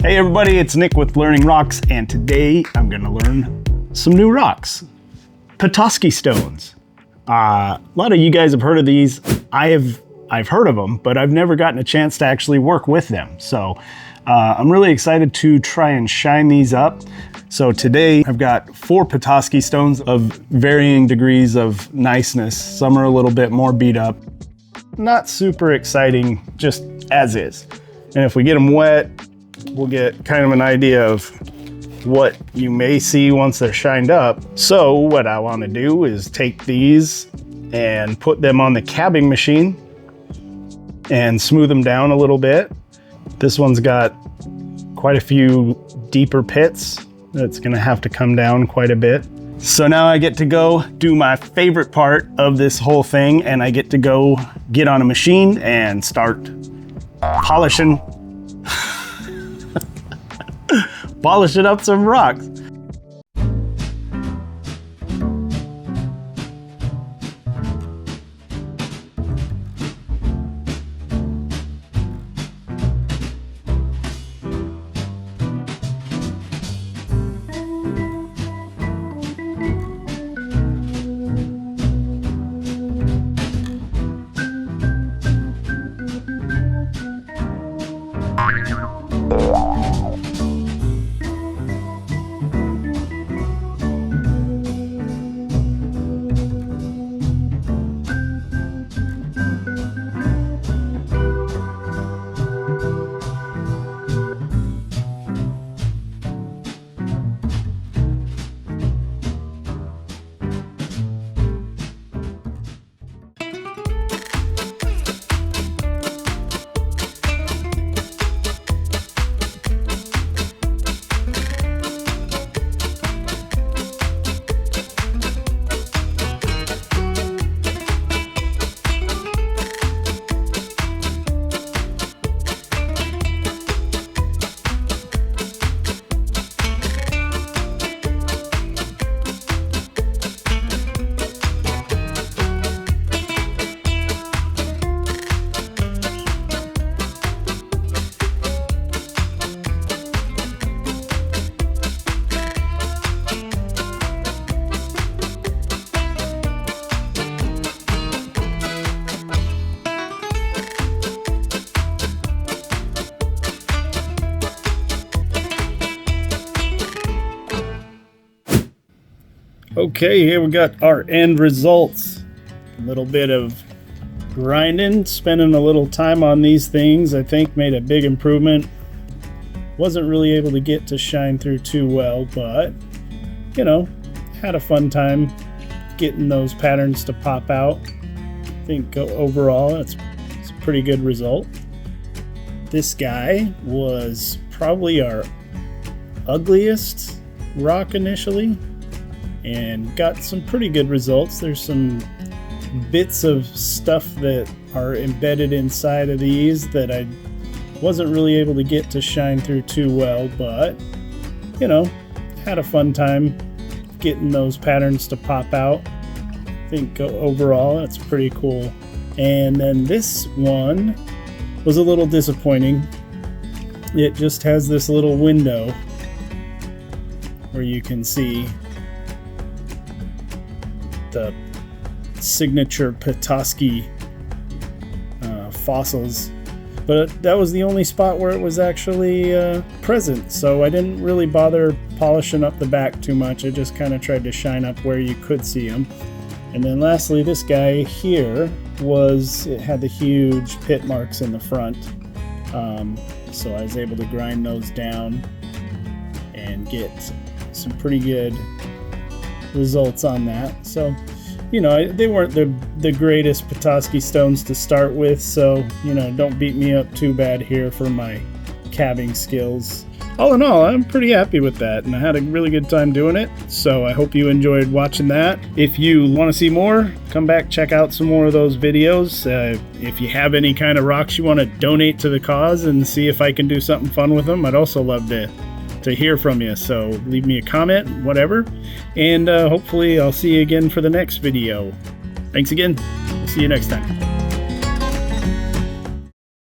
Hey everybody, it's Nick with Learning Rocks, and today I'm going to learn some new rocks. Petoskey stones. A lot of you guys have heard of these. I've heard of them, but I've never gotten a chance to actually work with them. So I'm really excited to try and shine these up. So today I've got 4 Petoskey stones of varying degrees of niceness. Some are a little bit more beat up. Not super exciting, just as is. And if we get them wet, we'll get kind of an idea of what you may see once they're shined up. So what I want to do is take these and put them on the cabbing machine and smooth them down a little bit. This one's got quite a few deeper pits. That's going to have to come down quite a bit. So now I get to go do my favorite part of this whole thing, and I get to go get on a machine and start polishing up some rocks. Okay, here we got our end results. A little bit of grinding, spending a little time on these things, I think made a big improvement. Wasn't really able to get to shine through too well, but you know, had a fun time getting those patterns to pop out. I think overall it's a pretty good result. This guy was probably our ugliest rock initially, and got some pretty good results. There's some bits of stuff that are embedded inside of these that I wasn't really able to get to shine through too well, but you know, had a fun time getting those patterns to pop out. I think overall that's pretty cool. And then this one was a little disappointing. It just has this little window where you can see the signature Petoskey fossils, but that was the only spot where it was actually present, so I didn't really bother polishing up the back too much. I just kind of tried to shine up where you could see them. And then lastly, this guy here it had the huge pit marks in the front, so I was able to grind those down and get some pretty good results on that. So you know, they weren't the greatest Petoskey stones to start with, so you know, don't beat me up too bad here for my cabbing skills. All in all, I'm pretty happy with that, and I had a really good time doing it, so I hope you enjoyed watching that. If you want to see more, come back, check out some more of those videos. If you have any kind of rocks you want to donate to the cause and see if I can do something fun with them, I'd also love to hear from you, so leave me a comment, whatever, and hopefully I'll see you again for the next video. Thanks again. See you next time.